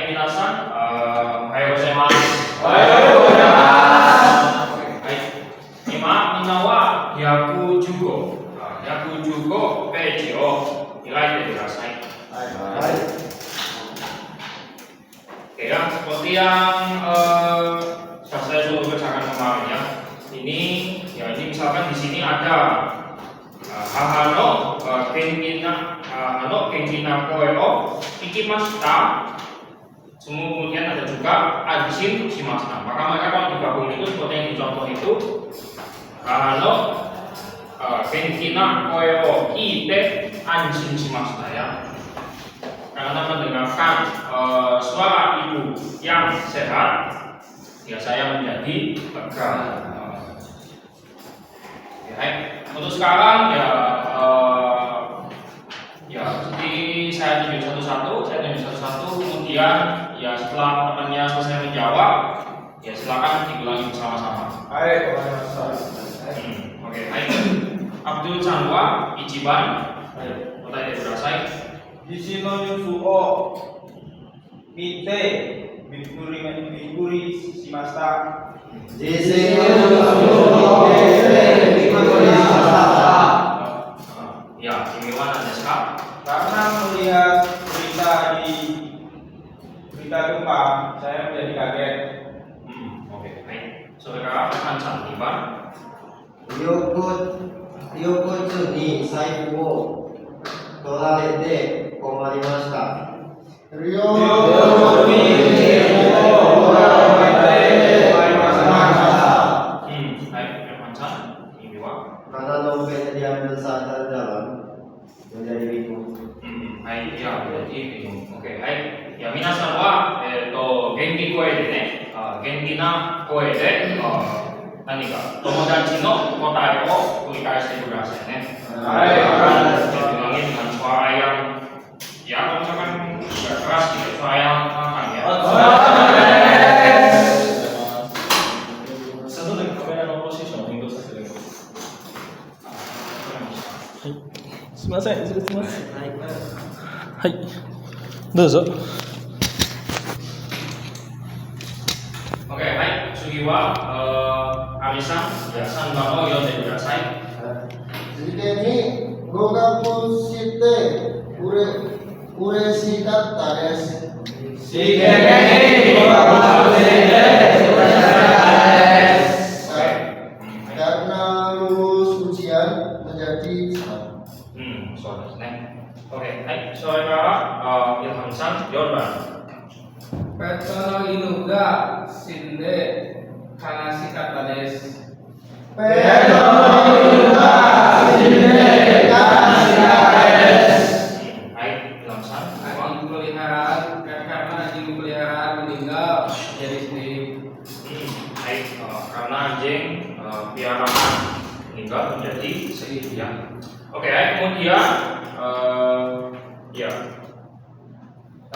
Hai minasan, ohayou gozaimasu. Hai. Ima minawa yaku jugo. Yaku jugo peji o irai de kudasai. Oke ya, seperti yang saya sudah bacakan kemarin ya. Ini misalkan di sini ada hano kenkina koe o ikimashita. Kemudian ada juga anshin shimashita. Maka mereka kalau digabung itu seperti yang dicontoh itu hano kenkina koe o ite anshin shimashita ya. Karena mendengarkan suara ibu yang sehat, ya saya menjadi lega. Untuk sekarang seperti saya tunjuk satu-satu, kemudian ya setelah temannya selesai menjawab, ya silakan diulangi bersama-sama. Oke, Abdul Chanwa Ichiban, kota Kudasai. 地震のニュースを見てびっくりしました。地震のニュースを見てびっくりしました。Ya, gimana desu ka? Karena melihat berita gempa, saya menjadi kaget. Oke, baik. Saudara Hansan Iban. 横に財布を取られて困りました。領空に取られて困りました。Karena dompetnya diambil saat jalan menjadi bingung. Ya, jadi bingung. Oke, ya minasan wa genki koe de ne, genki na koe de何か友達の答えを繰り返してくださいね。Diulangi dengan suara yang kalau misalkan nggak keras gitu, suara yang lantang ya. Satu lagi kamera no posisiを変動させてください。すみません、失礼します。はい、どうぞ。Oke, Sugiwa, Arisan, ya, Sanbano, Yonde Kudasai. 事件に合格して嬉しかったです。事件に合格して嬉しかったです。Karena lulus ujian menjadi senang. Soal desu ne. Oke, saudara Ilham San, Yorban. ペットの犬が死んで悲しかったです。ペットの犬が死んで悲しかったです。Ilham San. Anjing peliharaan karena anjing peliharaan meninggal jadi sedih. Karena anjing piaraan meninggal menjadi sedih ya. Oke, kemudian nah,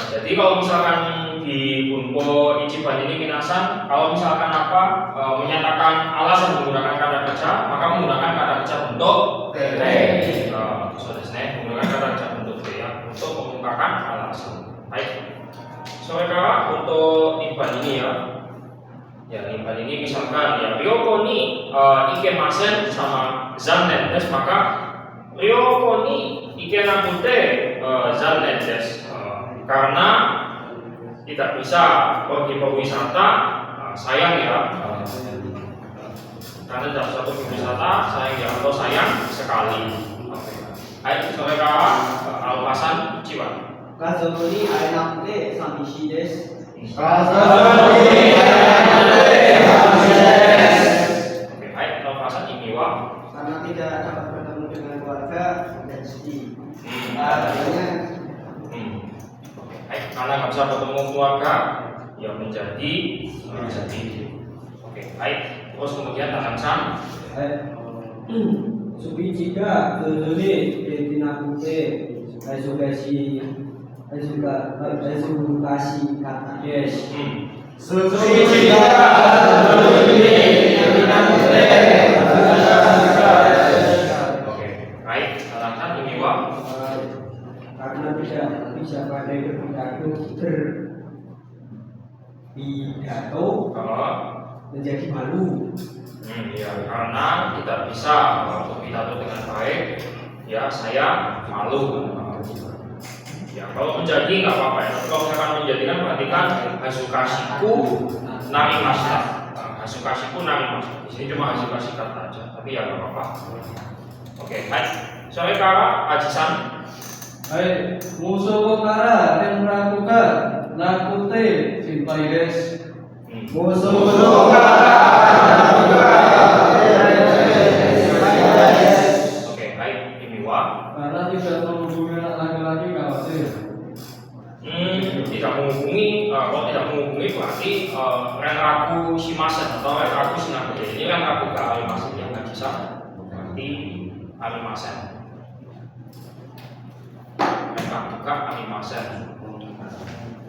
jadi kalau misalkan di Bunpo Ichiban ini minasan, kalau misalkan menyatakan alasan menggunakan kata kerja, maka menggunakan kata kerja bentuk te. Menggunakan kata kerja bentuk te ya untuk mengungkapkan alasan. Baik. Saudara untuk Iban ini ya Iban ini misalkan ya Ryoko ni ikemasen sama zannen desu, maka Ryoko ni ikenaku te zannen desu. Karena tidak bisa pergi berwisata, sayang ya. Karena tidak bisa pergi berwisata, sayang ya, atau sayang sekali. Baik, saudara Al-Hasan Ciwan. 家族に会えなくて寂しいです。家族に会えなくて寂しいです。Oke, baik, Al-Hasan ini wa. Karena tidak dapat bertemu dengan keluarga dan sedih. Baik, karena nggak bisa bertemu keluarga, ya menjadi sedih. Oke, baik. Terus kemudian Al-Hasan. スピーチが上手にできなくて難しかったです。スピーチが上手にできなくて難しかったです。Oke, baik. Al-Hasan ini wa. Karena tidak bisa pandai berpidato pidato menjadi malu. Ya, karena tidak bisa berpidato dengan baik, ya saya malu. Ya, kalau menjadi nggak apa-apa ya. Kalau misalkan menjadikan berarti kan hasukashiku nami mashita. Hasukashiku nami mashita. Di sini cuma hasukasi kata aja, tapi ya nggak apa-apa. Oke, baik. Sore kara ajisan. Hai, musuh kara yang melakukan nakute simpai des. Musuh Oke, baik. Imiwa. Karena tidak menghubungi anak laki-laki khawatir. Tidak menghubungi, kalau tidak menghubungi berarti renraku shimasen atau renraku shinakute. Ini renraku ke arimasen yang nggak bisa berarti arimasen. Renraku ke arimasen.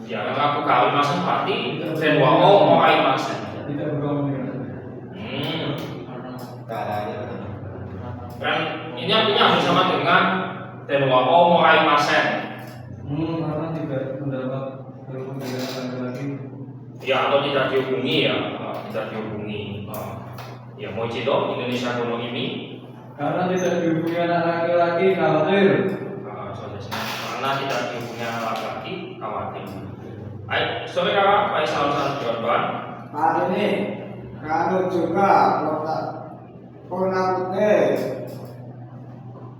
Ya, renraku ke arimasen berarti renwa o arimasen. Tidak berkomunikasi. Dan ini artinya hampir sama dengan renwa o arimasen. Karena tidak mendapat berhubungan laki-laki. Ya, atau tidak dihubungi ya, tidak dihubungi. Ya, Moichido Indonesia kuno ini Karena tidak dihubungi anak laki-laki khawatir. karena tidak dihubungi anak laki-laki khawatir. Baik, sore kara Faisal jawaban. Hari ini kalau juga konakute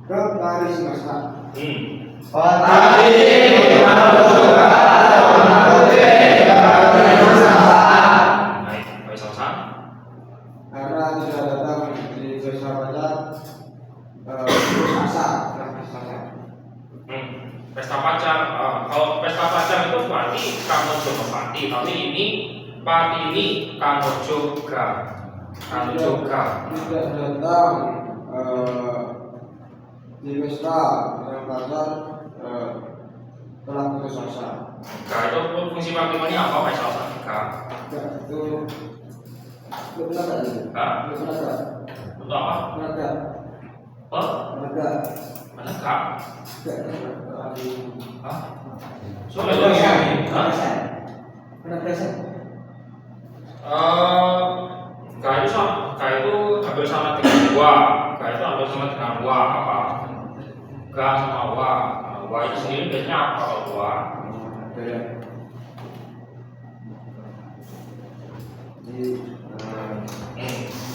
ke garis masa. Baik, Faisal Karena tidak datang di persahabatan asa. Pesta pacar. Kalau pesta pacar itu berarti Kanojo no Pati, tapi ini Pati ini Kanojo ga. Kanojo ga. Tidak datang di pesta persahabatan telah putus asa. Ga itu fungsi matrimoni apa Faisal? Ga. Itu benar tadi. Ga. Benar. Untuk apa? Benar. Apa? Benar. Mana ga? Hah? So, Benar. Ga itu hampir sama dengan wa. Ga itu hampir sama dengan wa apa? Ga sama wa. Wa itu sendiri biasanya apa kalau wa?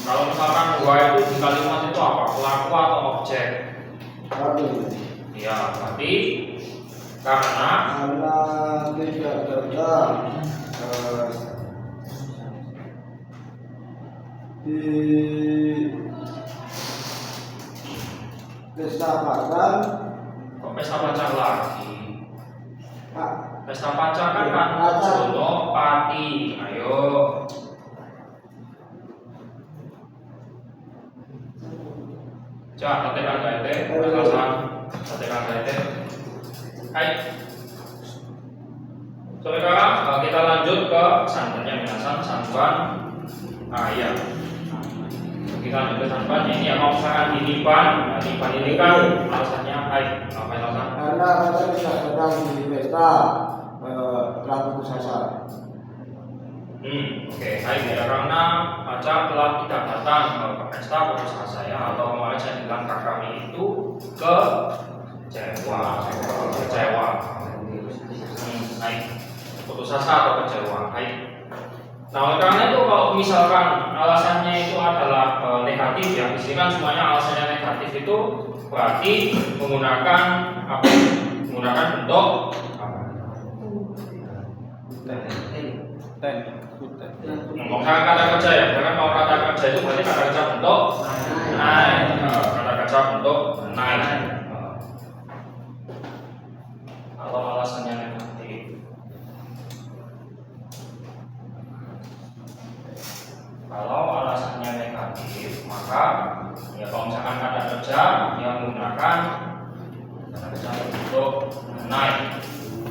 Kalau misalkan wa itu di kalimat itu apa? Pelaku atau objek? Ya, berarti karena tidak datang di pesta pacar. kok pesta pacar lagi? Pesta pacar kan kan Jono Pati. Ayo. Coba ketekan gaete, berdasarkan ketekan gaete. Hai. So sekarang kita lanjut ke santannya minasan sanban. Iya. Kita lanjut ke sanban. Ini ya kalau misalkan di niban ini kan alasannya hai. Apa alasan? Karena kita tidak datang di pesta telah putus asa. Oke, baik ya, karena pacar telah tidak datang ke pesta putus asa ya, atau kemarin saya bilang kakami itu kecewa. Baik, putus asa atau kecewa. Baik. Nah, oleh karena itu kalau misalkan alasannya itu adalah negatif ya, di sini kan semuanya alasannya negatif itu berarti menggunakan apa? Menggunakan bentuk apa? Kalau kata kerja ya, karena kalau kata kerja itu berarti kata kerja bentuk naik, kata kerja bentuk naik. Kalau alasannya negatif, maka ya kalau misalkan kata kerja yang menggunakan kata kerja bentuk naik.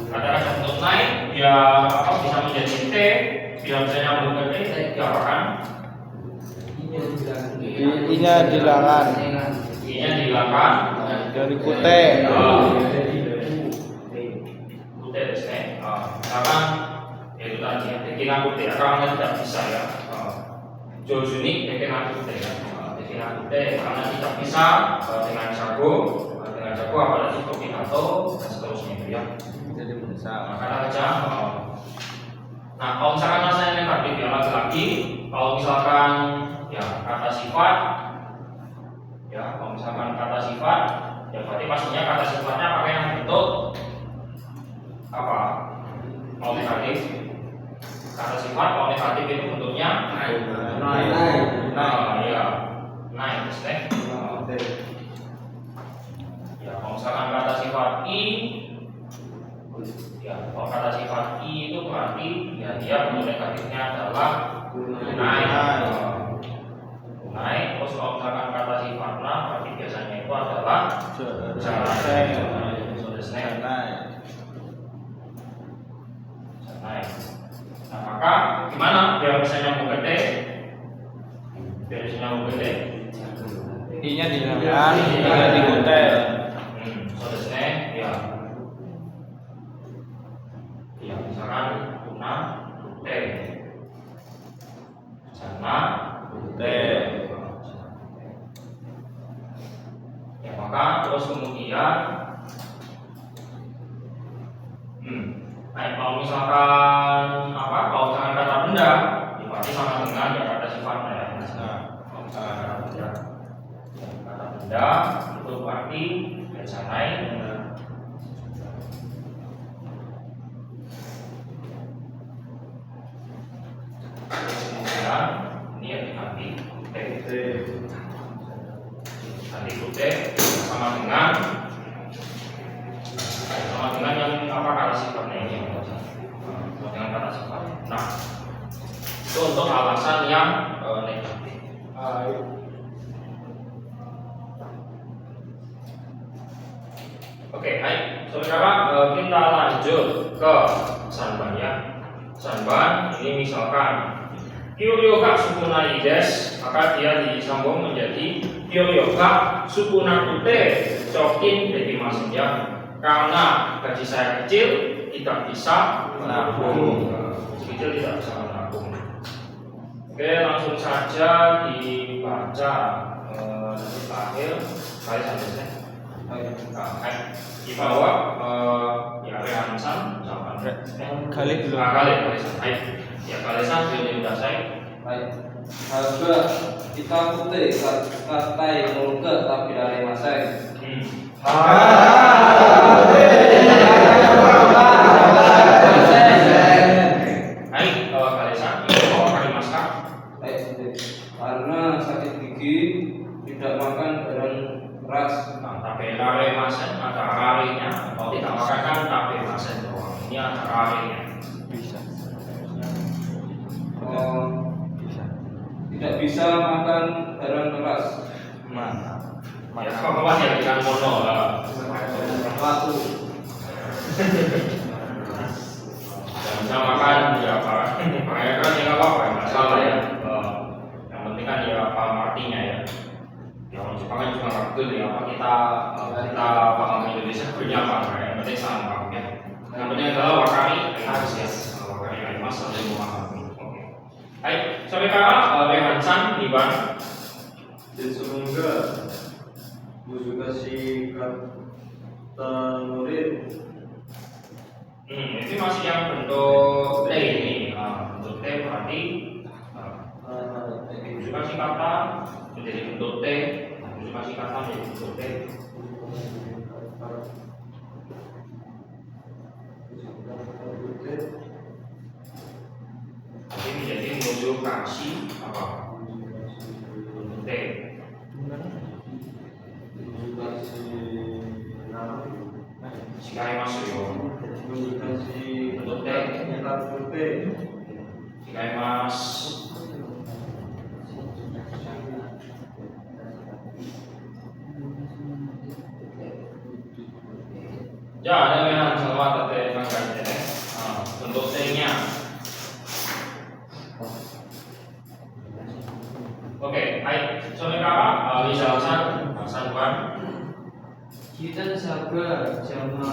Kata kerja bentuk naik ya apa bisa menjadi T. Bila bisa nyambung ke T, ya apa kan? I-nya dihilangkan. I-nya dihilangkan dari kute. Kute desu ne. Misalkan itu tadi ya, bikin aku ya, karena tidak bisa ya. Jojuni bikin aku ya, bikin aku karena tidak bisa dengan jago apalagi kombinato dan seterusnya itu ya. Jadi mendesak. Kata kerja. Nah, kalau misalkan rasanya negatif ya lagi-lagi, kalau misalkan ya kata sifat, ya kalau misalkan kata sifat, ya berarti pastinya kata sifatnya pakai yang bentuk apa? Kalau negatif, kata sifat kalau negatif itu bentuknya naik. Nah, ya naik, maksudnya. Ya, kalau misalkan kata sifat i, ya kalau kata sifat i itu berarti ya dia bentuk negatifnya adalah naik. Terus kalau misalkan kata sifat na berarti biasanya itu adalah naik. Nah, maka gimana biar bisa nyambung gede? Biar bisa nyambung gede. I-nya dihilangkan, tinggal dikutek. Selesai, ya. Ya, misalkan guna kute, sana kute. Ya, maka terus kemudian, nah kalau misalkan apa? Kalau misalkan kata benda, ya berarti sama dengan ya kata sifatnya ya. Kalau misalkan kata benda. Kata benda itu berarti sanai. Kemudian ini yang diganti kute sama dengan yang apa kata sifatnya ini dengan kata sifat. Nah, itu untuk alasan yang negatif. Oke, baik. Saudara, kita lanjut ke sanban ya. Sanban ini misalkan Kyoryoga sukunaides, maka dia disambung menjadi Kyoryoga sukunakute cokin dari maksudnya karena gaji saya kecil tidak bisa menabung. Kecil tidak bisa menabung. Oke, langsung saja dibaca dari terakhir kali saja. Di bawah ya Rehansan Kali dulu. kali ya kalisan sudah saya. Baik. Harga kita putih katai mulke tapi dari masai. Baik, kalisan itu bawa kali masak. Baik, karena sakit gigi tidak makan barang keras. Nah, tapi lare masen ada rarinya. Kalau tidak makan kan tapi masen doang. Ini ada rarinya. Bisa. Tidak bisa makan barang keras. Mana? Ya, kalau masih dengan mono lah. Satu. Yang bisa makan ya apa? Makanya kan ya nggak apa-apa, masalah ya. Yang penting kan ya apa artinya ya. Ya orang Jepang kan juga nggak betul ya apa kita paham Indonesia punya apa? Yang penting sama ya. Yang penting adalah wakari harus ya. Wakari kalimas harus memahami. Oke. Baik, sampai sekarang Rehansan Iban. Ditsunga Musukashi kata murid. Ini masih yang bentuk T ini. Bentuk T berarti Musukashi kata menjadi bentuk T. Musukashi kata menjadi bentuk T. Jadi menjadi Musukashi apa? Bentuk T. Jika masuk yo, bentuk T. Jika mas, ya ada yang sama tete mangga ini, bentuk T-nya. Oke, baik. Saudara, misalkan Sanban. Kita sabar jama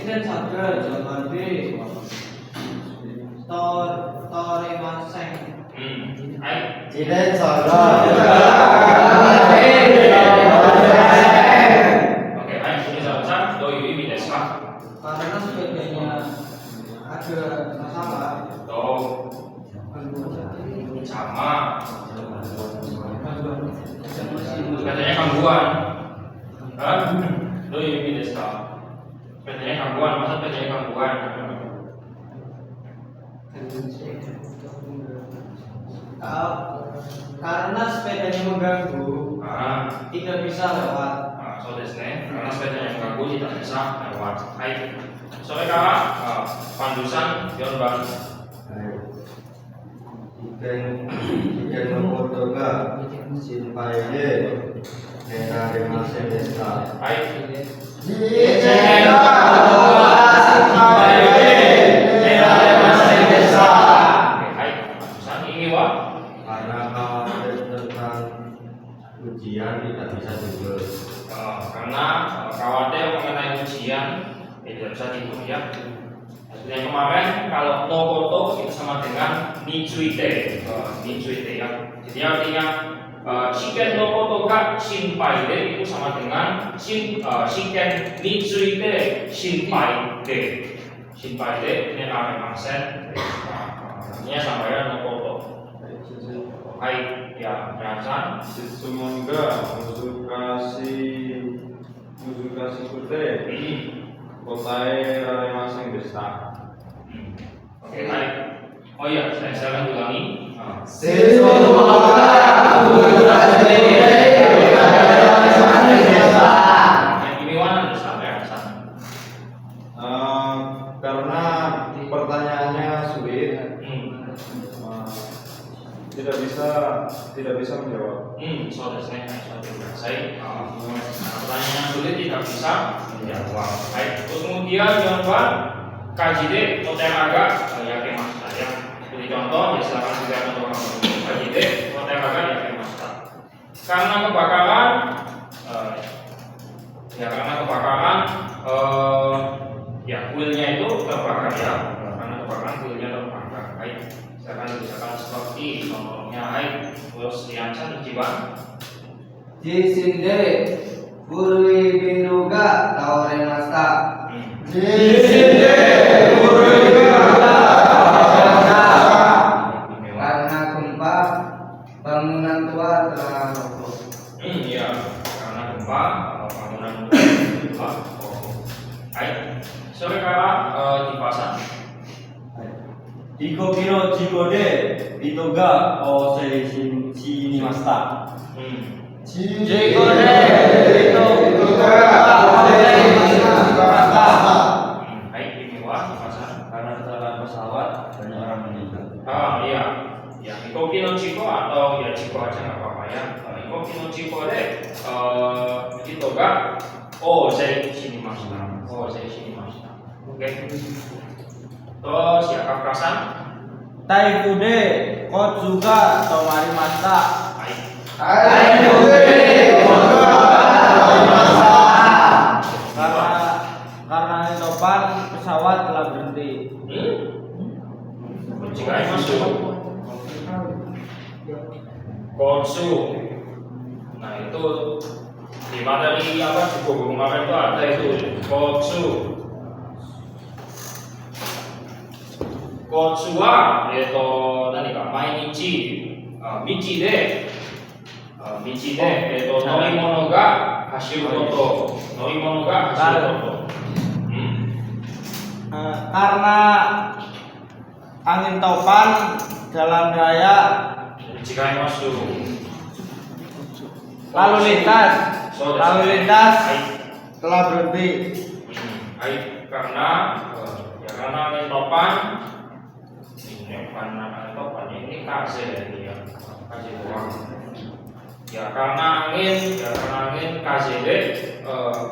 Presiden Sabda Jabardi Tore Maseng. Hai. Presiden Sabda. Oke, hai. Ini sama-sama. Doi ini desu ka? Karena sepedanya ada masalah. Tuh. Sama. Katanya gangguan. Hah? Doi ini desu ka? Katanya gangguan, masa katanya gangguan? Karena sepedanya mengganggu, tidak bisa lewat. So desu ne. Karena sepedanya mengganggu tidak bisa lewat. Hai. Sore kakak, pandusan Yonban. Ikan no koto ga shinpai de neraremasen desu ka? Hai. Ikan no koto ga shinpai de neraremasen desu ka? Hai. Pandusan ini wa. Karena khawatir tentang ujian tidak bisa tidur. Karena khawatir mengenai ujian tidak bisa tidur ya. Yang kemarin kalau no koto itu sama dengan nichuite, nichuite ya. Jadi artinya shiken no koto ga shinpai de itu sama dengan shiken nichuite shinpai de. Shinpai de ini naremasen. Artinya sampai no koto. Hai, ya, Yansan. Sitsumon ga Muzukasi kute Kotae raremasen desu ka? Oke, baik. Oh iya, saya akan ulangi. Ini mana sampai Hasan? Karena pertanyaannya sulit, tidak bisa menjawab. So saya pertanyaan sulit tidak bisa menjawab. Baik, terus kemudian yang kedua, kajide oteraga yakin mas saya. Seperti contoh, ya silakan juga contoh kajide oteraga yakin mas. Karena kebakaran, kuilnya itu terbakar ya. Karena kebakaran kuilnya terbakar. Baik, misalkan seperti contohnya, terus Yansan Ichiban. Jisinde Furui Biru ga Taoremashita. Jisinde Furui Biru ga Taoremashita. Karena gempa bangunan tua telah roboh. Iya, karena gempa bangunan tua roboh. Baik, sore kakak dipasang. Iko Biro Jikode Itoga Osei Shinimashita. Jikode itu ga shinimashita. Baik, ini wah dipasang. Karena kecelakaan pesawat banyak orang meninggal. Iya, ya Ikoki no Chiko atau ya Chiko aja nggak apa-apa ya. Ikoki no Chiko deh, itu ga Osei Shinimashita. Osei Shinimashita. Oke. Terus ya Kakasan. Taifude Kotsuga Tomarimashita. Baik. Karena topan pesawat telah berhenti. Jika masuk Kotsu. Nah itu di materi apa di buku kemarin itu ada itu Kotsu. Kotsu wa nani ka mainichi michi de norimono ga hashiru koto. Norimono ga hashiru koto. Karena angin topan jalan raya Jika masuk lalu lintas telah berhenti. Karena angin topan ini kasih ya kasih doang. Ya karena angin kasih deh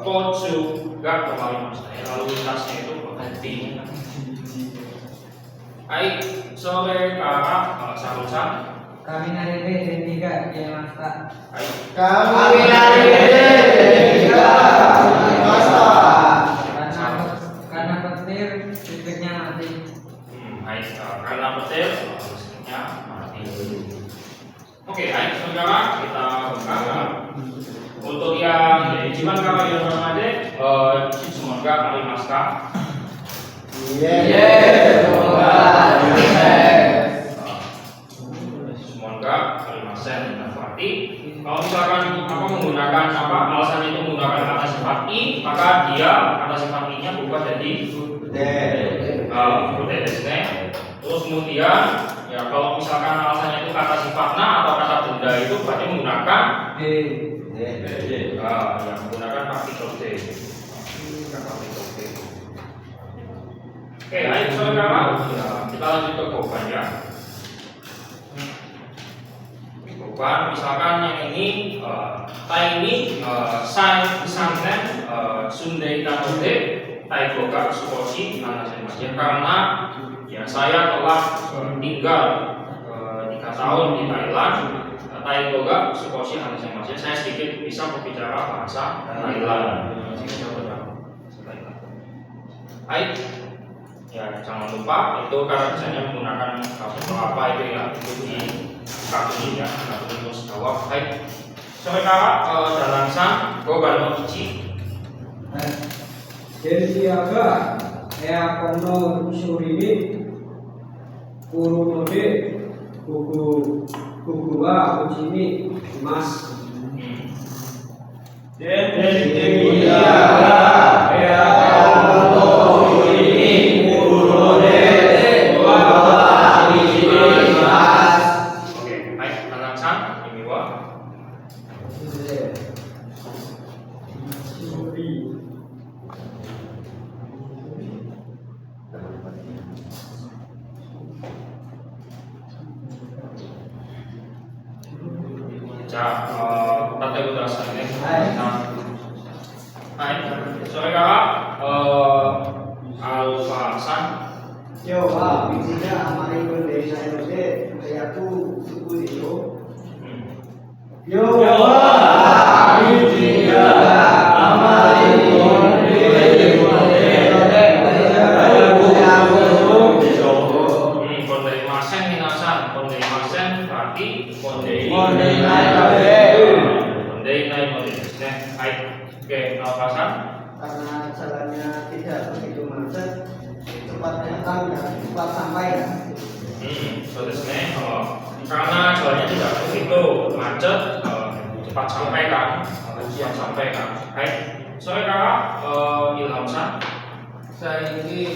Kotsu gak kembali maksudnya lalu lintasnya itu berhenti. Sore kakak Sarusan. Kami narebe tiga Yamasta. Kami dari tiga Masta. Karena yang jadi cuman kalau yang namanya semoga arimasta. Semoga arimasta. Nah, berarti kalau misalkan apa menggunakan apa alasan itu menggunakan kata sifat i, maka dia kata sifat i-nya berubah jadi terus kemudian ya kalau misalkan alasannya itu kata sifatna atau kata benda itu berarti menggunakan ya menggunakan partikel D. Oke, ayo saudara, ya, kita lanjut ke beban ya. Beban, misalkan yang ini, santen Sundai Kanode, Taigoga Sukoshi, karena ya saya telah tinggal 3 tahun di Thailand. Taigoga Sukoshi, saya sedikit bisa berbicara bahasa Thailand. Baik. Ya, jangan lupa itu karena misalnya menggunakan apa itu ya itu di kartu ini ya kartu terus jawab. Baik, saudara dalam sang Gobano Ichi. Gensiaga Ea Kono Surimi Kurunode Kuguwa Uchimi Mas. Karena jalannya tidak begitu macet, cepat datang dan cepat sampai ya. Karena jalannya tidak begitu macet, cepat sampai kan, Baik, saudara Ilhamsan. Saya ini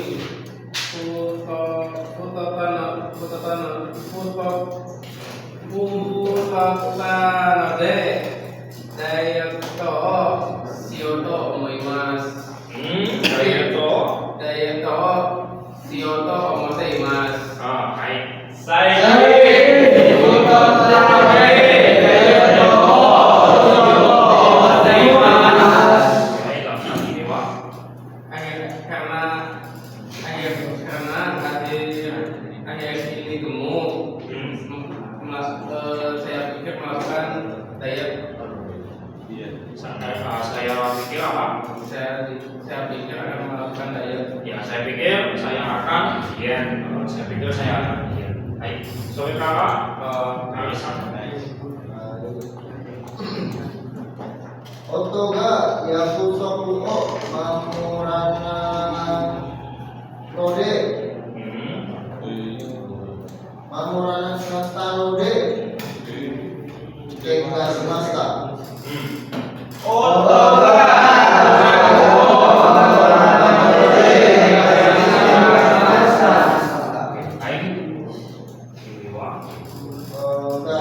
Otoga Yakusoku Mamurana Rode Mamurana Shimasta Rode Kenga Shimasta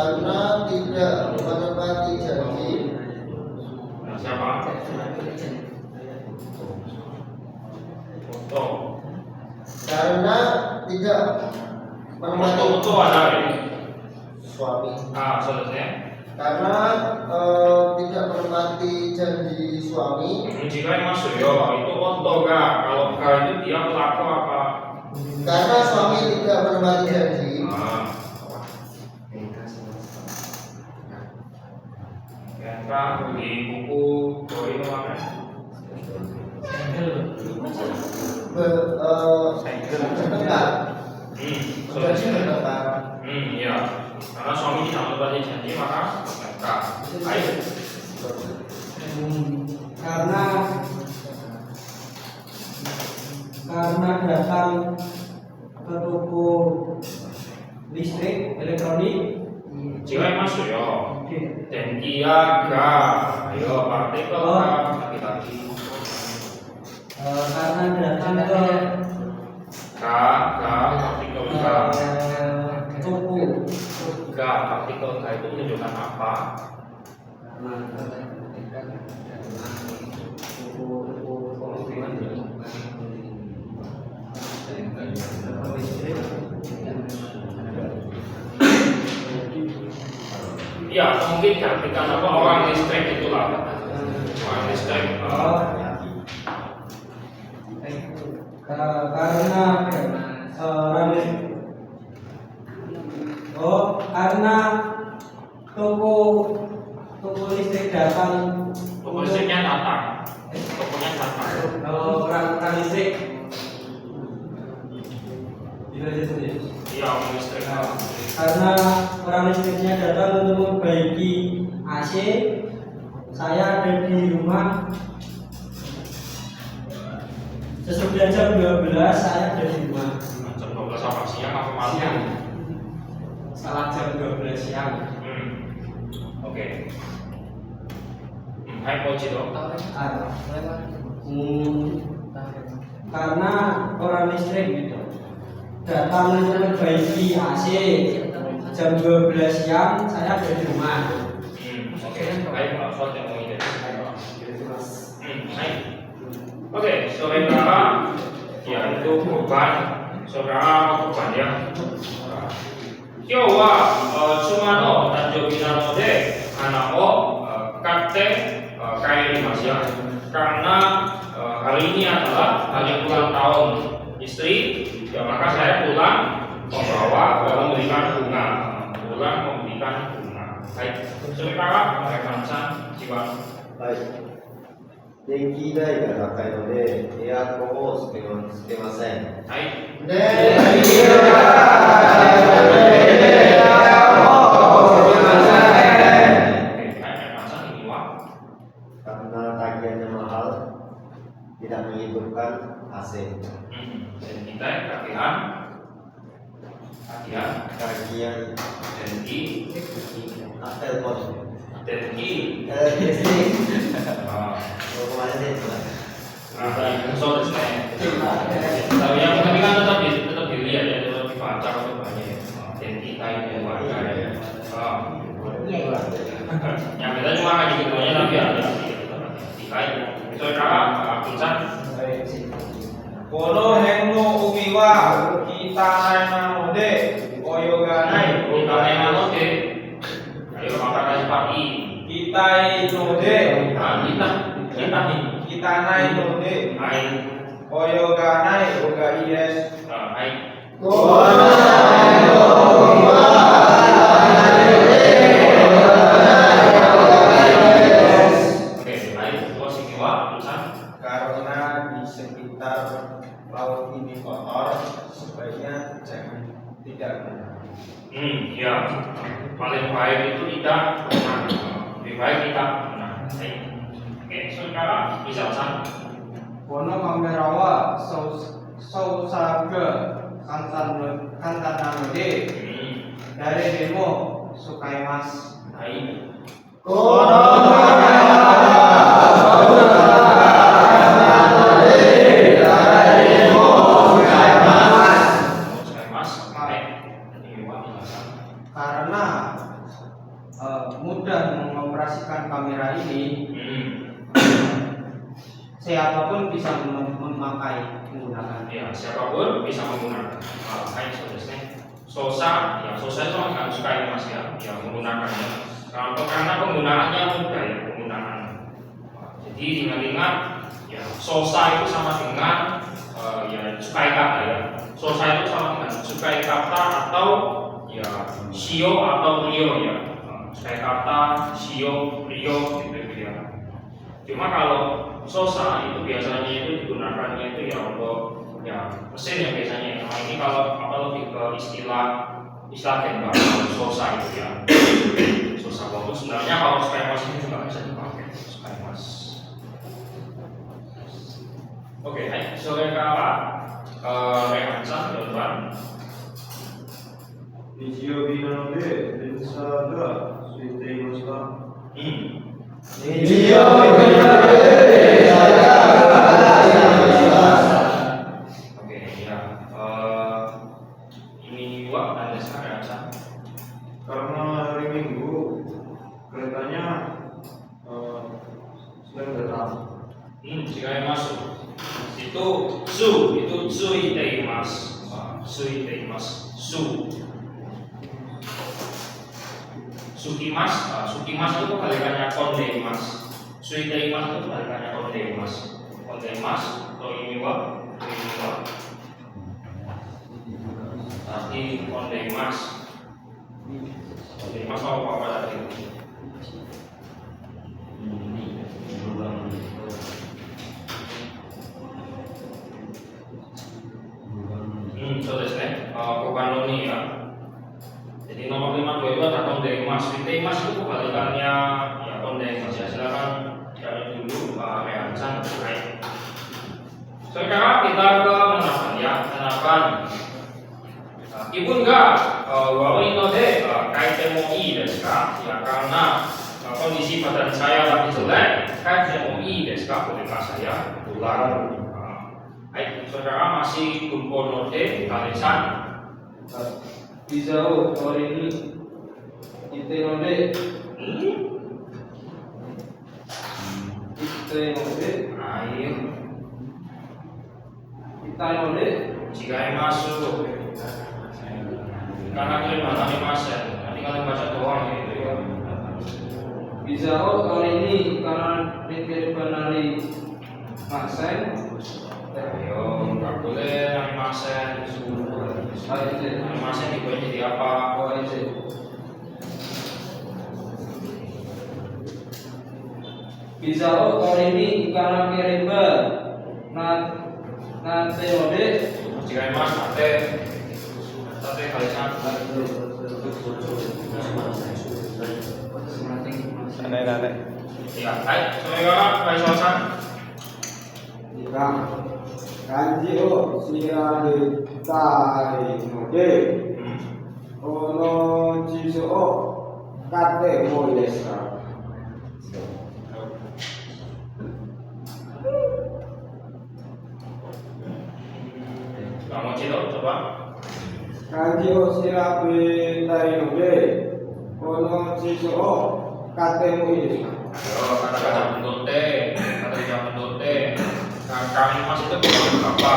karena tidak menepati janji. Karena tidak menepati suami. Selesai. Karena tidak menepati janji suami. Jika yang masuk ya itu ontoga. Kalau enggak itu dia pelaku apa? Karena suami tidak menepati janji. Yang di buku Doi mana? Iya. Karena suami tidak menepati janji maka mereka. Baik. Dentiaga. Ayo partikel lagi-lagi. Karena datang ke Partikel toko. partikel itu menunjukkan apa? Ya, mungkin diartikan apa orang listrik itulah. Orang listrik. Karena toko listrik datang. Toko listriknya datang. Tokonya datang. Orang listrik. Iya, orang listrik. Karena orang listriknya datang untuk memperbaiki AC, saya ada di rumah. Sesudah jam 12 saya ada di rumah. Jam 12 apa siang apa malam? Salah, jam 12 siang. Oke. Hai Poci dong. Karena orang listrik datang untuk memperbaiki AC, jam 12 siang saya ada di rumah. Oke. Baik, Pak Soal yang mau ide. Baik. Oke, saudara, ya itu beban, saudara beban ya. Kyowa Tsumano Tanjobina de Hanao Kate Kairimasu. Karena hari ini adalah hari ulang tahun istri, ya maka saya pulang memberikan bunga. Baik, saudara, rekan jiwa. はい。電気代が高いので、エアコンをつけません。 Baik. 電気代が高いので、エアコンをつけません。 Oke, rekan ini Wak. Karena tagihannya mahal, tidak menghidupkan AC. Dan kita tagihan Tagihan Denki telepon, Denki listrik. Ah, Kemarin itu. so tapi yang penting kan tetap dilihat ya, tetap dibaca banyak. Denki kayak warga ya. Yang kita cuma ngaji keduanya tapi ada kayak saudara Puncan. Kono henno umiwa kita node oyoganai Kita neno de. Ayo makan pagi. kita node kita node Hai. oyoganai oga ies Hai. Oke, baik. Terus ini Wak, Puncan. karena di sekitar laut ini kotor sebaiknya jangan tidak berenang. Ya. Paling baik itu tidak berenang. Lebih baik tidak berenang. Baik. Oke, sekarang bisa pesan. Kono kamerawa sausaga kantananode dari demo sukai mas. Baik. Mas, baik. Ini Wak, silakan. Karena mudah mengoperasikan kamera ini, siapapun bisa menggunakan. Ya, siapapun bisa menggunakan. Baik, seterusnya. Sosa itu akan suka ya Mas ya, yang menggunakannya. Karena penggunaannya mudah ya, penggunaan. Jadi ingat-ingat, ya sosa itu sama dengan ya sukai kata ya. Sosa itu sama dengan sukai kata atau ya shio atau rio ya. Sukai kata, shio, rio gitu ya. Cuma kalau sosa itu biasanya itu digunakannya itu ya untuk ya mesin ya biasanya. Nah ini kalau apa lebih ke istilah genbang sosa itu ya. Sosa walaupun sebenarnya kalau sukai mas ini juga bisa dipakai sukai mas. Oke, baik. Sore kala Rehansan teman. 日曜日なので電車が空いていました。Nijio Oke, ya. Ini dua dan sekarang ada. Karena hari Minggu keretanya sedang datang. Jika yang masuk itu sui teimas, sukimas itu kebalikannya kondeimas, sui teimas itu kebalikannya kondeimas atau imiwa, tapi kondeimas apa tadi? So desne, kokanoni ya. Jadi nomor 52 itu ada kondeimas. Kondeimas itu kebalikannya ya kondeimas ya. Silakan cari dulu reaction baik. Sekarang kita ke menapan ya, menapan. Ibu enggak, bahwa itu deh kaitemo desu ka? Ya karena kondisi badan saya lagi jelek, kaitemo desu ka? Bolehkah saya pulang? Baik, saudara masih kumpono de kalisan. Bizao torini itenode Ayo, itanode jika yang masuk, karena kalian mana masuk, nanti kalian baca doang gitu ya. Bizao torini karena mikir penari maksen. Ayo, nggak boleh animasen. Animasen dibuat jadi apa? Bizao torini karena kiriba nanteode Jika yang mas, sate kalisan. Aneh-aneh. Ya, baik. Saudara, baik sosan. Kanji o shiraru tai no de kono jisu o katte moi desu ka? Kamu Cito, coba. Kanji o shiraru tai no de kono jisu o katte moi desu ka? Ayo, kata-kata bentuk T, kata-kata bentuk T. Nah, kami mas itu bukan apa?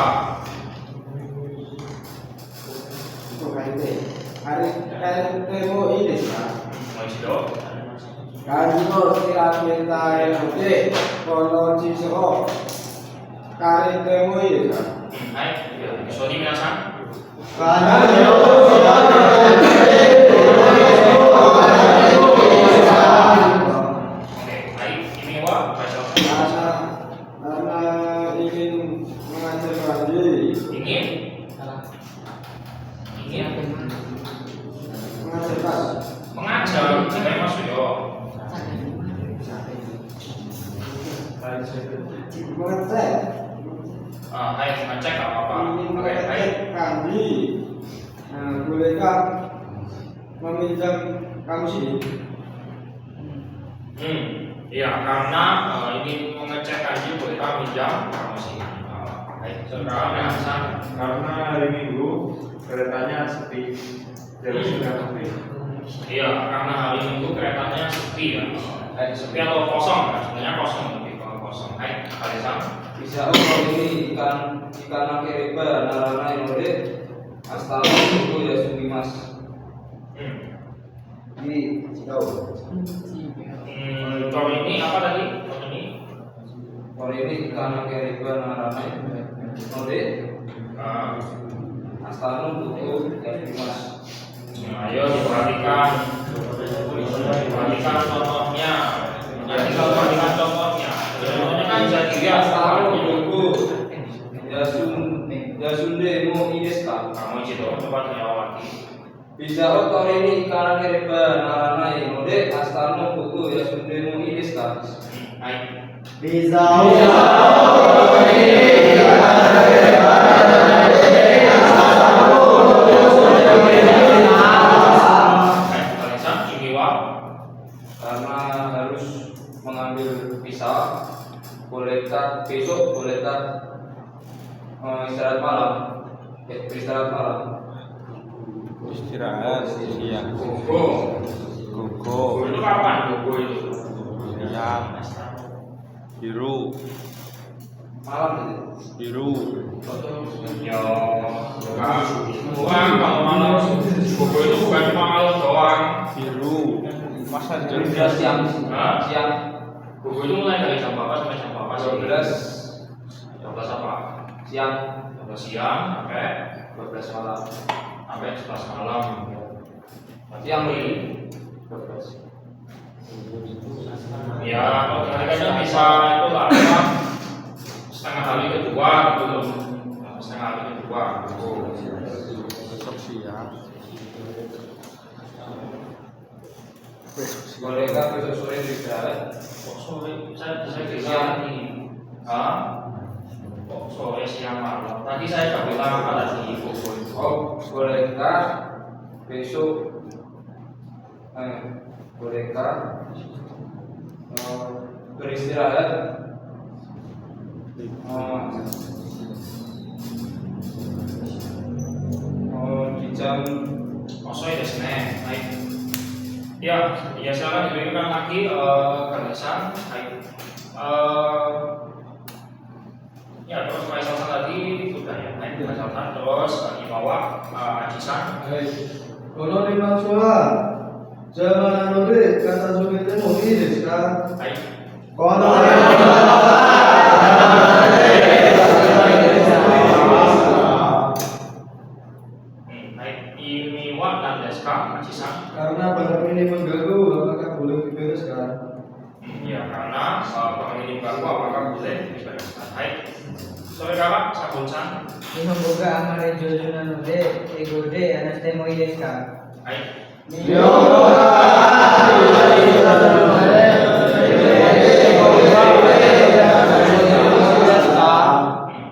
Itu kaite. Hari kaite moi desu ka? Mau Cito. Kanji o shiraru tai no de kono jisu o katte moi desu ka? Hai, Sony minasan. Oke, baik. Ini wa baca. Karena ingin mengajar lagi, Ingin mengajar lagi. mengajar, jika yang masuk yo. Mengecek, Hai, mengecek nggak apa-apa. ingin Oke, baik. mengecek kami. Bolehkah meminjam kamu sini? Iya, karena ingin mengecek kanji bolehkah minjam kamu sih. Baik, saudara Hasan. Karena hari Minggu keretanya sepi, jadi sudah sepi. Iya, karena hari Minggu keretanya sepi ya. Sepi atau kosong ya? Sebenarnya kosong lebih kalau kosong. Hai, Kalisan. Bizao torini ikan kiriba narana inode astana itu ya sumimas di tahu. Kalau ini apa tadi? Kalau ini Torini ikan kiriba narana inode astana itu ya sumimas. ayo diperhatikan contohnya. Nanti kalau perhatikan contohnya, contohnya kan bisa dilihat Astana sekarang. itu yasunde mo ideska. Kamu itu coba jawab lagi. Bizao torini ikan kiriba narana inode astana itu yasunde mo ideska. Hai. Bizao Kalisan ini wa Karena bolehkah besok istirahat malam? Istirahat malam. Istirahat siang. Gogo. Gogo. Itu kapan gogo itu? Siang. Biru. Malam gitu. Biru. Ya, bukan kalau malam gogo itu bukan cuma malam doang. Biru. Masa jam Udah siang. Hah? Siang. Gogo itu mulai dari jam berapa sampai jam berapa? 12 apa? Siang. 12 siang sampai 12 malam. sampai 11 malam. Berarti yang ini 12. Ya, kalau kadang-kadang bisa itu lah apa, setengah hari kedua gitu loh. Setengah hari kedua gitu. besok siang. Bolehkah besok sore istirahat? Kok sore saya siang nih? Hah? Kok sore siang malam? Tadi saya udah bilang apa tadi? Oh, bolehkah besok bolehkah beristirahat di jam Maksudnya desu ne. Baik. Ya, ya silakan diberikan lagi gagasan. Baik. Ya, terus Faisal tadi sudah ya. Baik, Faisal terus di bawah Ajisan. Kono ni maksudnya zaman nore kata sugete mo ii desu ka? Baik. Kono Baik. Ini wa dan deska Ajisan. karena barang ini mengganggu apakah boleh dibereskan? Ya, karena bahkan ini baru apakah boleh dibereskan. Baik. Saudara Sabunsan. 日本語があまり上手なので、英語で話してもいいですか？ Baik. 日本語が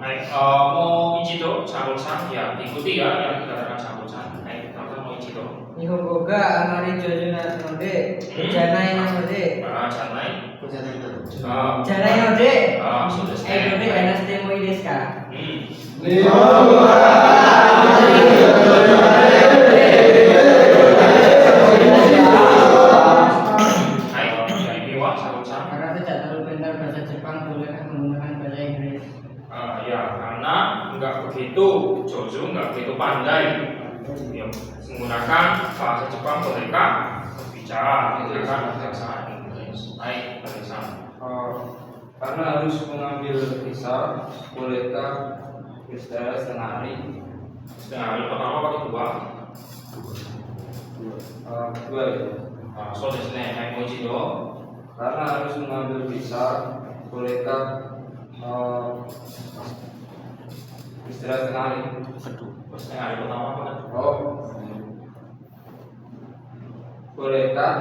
Baik, mau Ichido, Sabunsan, ya ikuti ya yang dikatakan Sabunsan. Baik, teman mau Ichido. 日本語があまり上手なので、じゃないので、 Janai. じゃないの。 じゃないので、 そうです英語でね。話してもいいですか？ 日本語が Baik, dari Dewa Sabunsan. Karena tidak terlalu pintar bahasa Jepang, bolehkah menggunakan bahasa Inggris? Ya, karena nggak begitu Jojo, nggak begitu pandai. Ya, menggunakan bahasa Jepang bolehkah berbicara menggunakan bahasa Inggris? Baik, dari sana. karena harus mengambil visa, bolehkah istirahat setengah hari? Setengah hari pertama apa kedua? Dua itu. So desu ne, baik mau Ichido. Karena harus mengambil visa, bolehkah istirahat setengah hari? Setengah hari pertama apa kan? Oh, bolehkah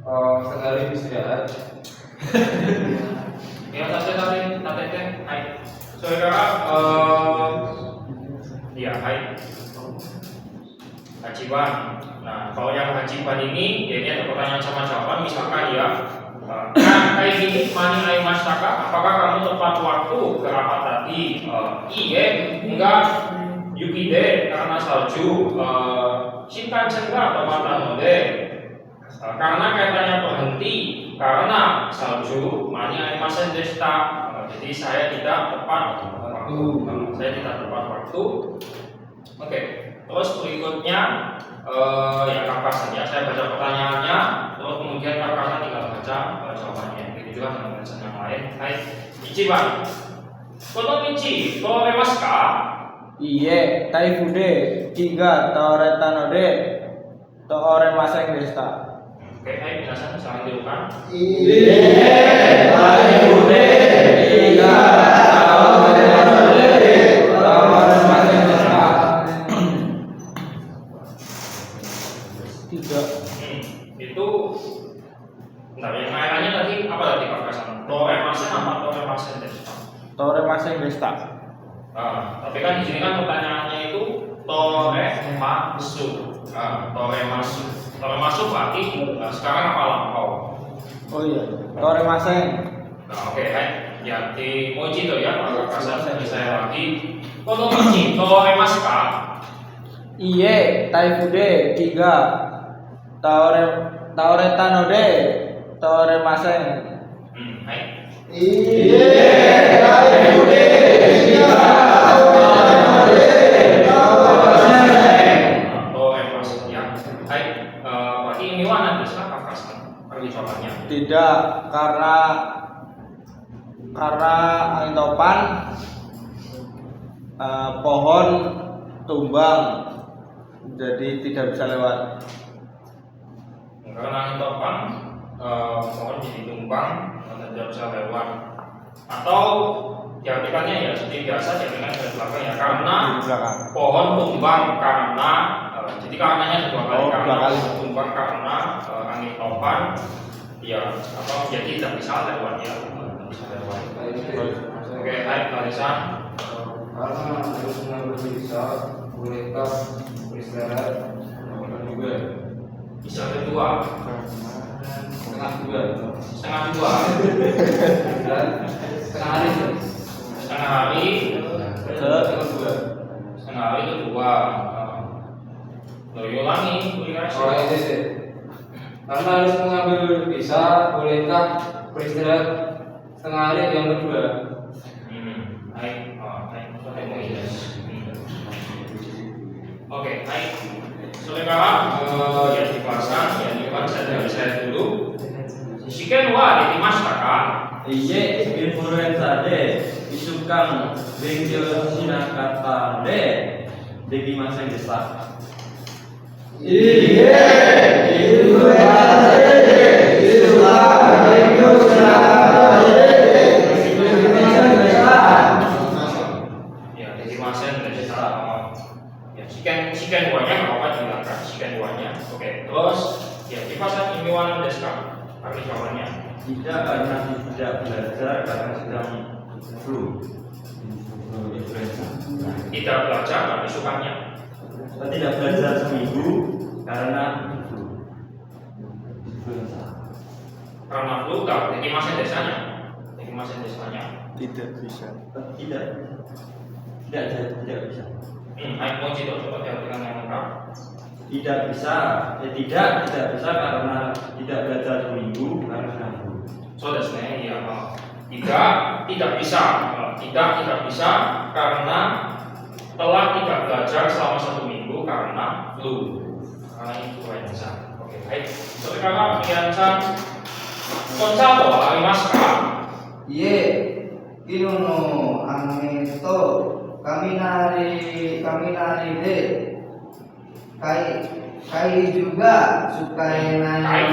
setengah hari istirahat? Ya, tante, hai. Saudara, ya, hai. Hajiban. Nah, kalau yang hajiban ini, ya ini ada pertanyaan sama jawaban. Misalkan ya, kan kayak gini, mani ai masaka, apakah kamu tepat waktu ke rapat tadi? Iya, enggak. Yukide karena salju. Shinkansen ga tomata node. Karena katanya berhenti karena salju mani arimasen deshita. Jadi saya tidak tepat waktu. Saya tidak tepat waktu. Oke, terus berikutnya ya kakak saja. Saya baca pertanyaannya, terus kemudian kakak tinggal baca jawabannya. Begitu juga dengan bacaan yang lain. Hai, Ichiban. Kono Michi, toremasu ka? Iye, taifude, kiga, taoreta node, tooremasen deshita. Oke, hai, minasan, silahkan dilakukan. Itu bentar, yang lainnya tadi apa tadi Pak Kasan? Toremasen apa toremasen deshita? Tooremasen deshita. Tapi kan di sini kan pertanyaannya itu toremasu. Toremasu. Toremasu berarti sekarang apa lampau? Oh iya, tooremasen. Oke, hai. Ya di mochi to ya kakak saya lagi. Kono mochi to emasu ka? Iye, taifude, tiga. Taore tanode, taore masen. Hai. Iye, taifude, tiga. Berarti ini warna besar kakak pergi jawabannya. Tidak, karena angin topan pohon tumbang, jadi tidak bisa lewat. Karena angin topan pohon jadi tumbang dan tidak bisa lewat. Atau diartikannya ya seperti biasa diartikan dari belakang ya karena Di belakang. pohon tumbang karena jadi karenanya dua kali Oh, karena dua kali. pohon tumbang karena angin topan ya apa jadi tidak bisa lewat ya tidak bisa lewat. Oke, baik Lalisan. Karena harus mengambil bisa, bolehkah beristirahat? Juga. Bisa kedua Setengah juga. setengah dua Dan setengah hari. setengah hari Setengah dua. setengah hari kedua. Lalu ulangi, beri Oh ini sih. Karena harus mengambil bisa, bolehkah beristirahat setengah hari yang kedua? Baik, oke, baik. Sekarang ya dipasang, ya dibuat saya dulu. Shiken wa dekimashita ka? Iye, influenza de isukan benkyou shinakatta de dekimasen deshita. Iye, influenza de isukan benkyou shinakatta de dekimasen deshita. Ya, dekimasen deshita. Ya, shiken wa-nya nggak apa-apa dihilangkan, shiken wa-nya. Oke, terus ya dipasang imiwan desu ka? Pakai jawabannya. Tidak karena tidak belajar karena sedang flu influenza. Tidak belajar tapi sukanya. Tidak belajar seminggu karena flu influenza. Karena flu nggak dekimasen desanya. Dekimasen desanya. Tidak bisa. Tidak bisa. Ayo mochi to coba diartikan yang lengkap. Tidak bisa tidak bisa karena tidak belajar seminggu karena sedang flu. So desu ne, ya. Tidak bisa. Tidak bisa karena telah tidak belajar selama 1 minggu karena flu, karena influenza. Oke, baik. So sekarang Mian-san, konsa to arimasu ka? Iye, kino no ame to kaminari de kai juga sukai nai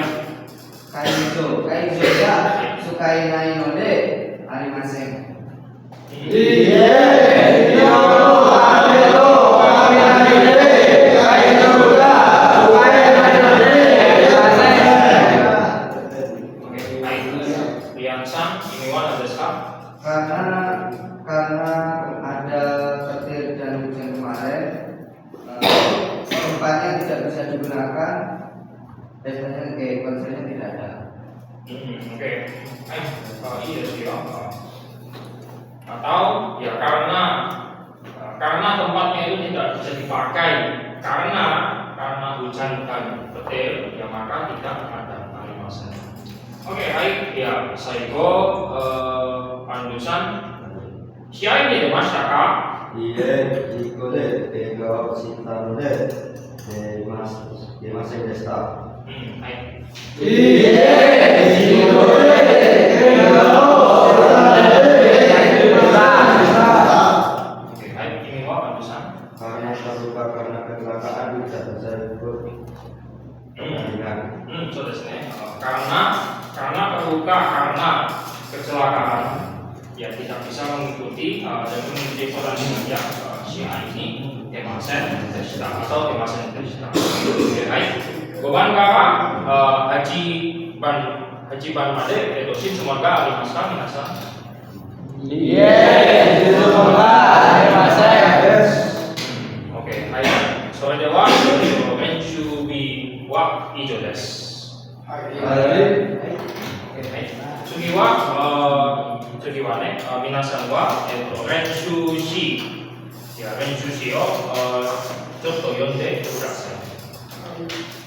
kaijo ga sukai nai no de arimasen. Iye, kino no ame to kaminari de kaijo ga sukai nai no de arimasen. Oke, baik. Mian-san, ini wan desu ka? Karena ada petir dan hujan kemarin, tempatnya tidak bisa digunakan, biasanya konsernya tidak ada. Oke. Iya sih ya. Atau ya karena tempatnya itu tidak bisa dipakai karena hujan dan petir, ya maka tidak ada arimasen. Oke, baik. Ya, Saigo Pandusan. Siapa ini Mas Kaka? Iye, iko de eiga shita no de demasen deshita. Baik. Iye, iko de eiga Oke, baik. Ini wa Pandusan. karena terluka karena kecelakaan tidak bisa ikut pertandingan. So desu ne. Karena terluka karena kecelakaan, ya tidak bisa mengikuti dan mengikuti pertandingannya si A ini demasen deshita atau demasen deshita. Oke, baik. Beban kakak Haji Ban Made Edoshi semoga arimasu minasan. Iye, semoga arimasen. Oke, baik. So dewa Menchu bi wa ijo desu. Hari 次はね、皆さんは、練習し、練習しをちょっと読んでください。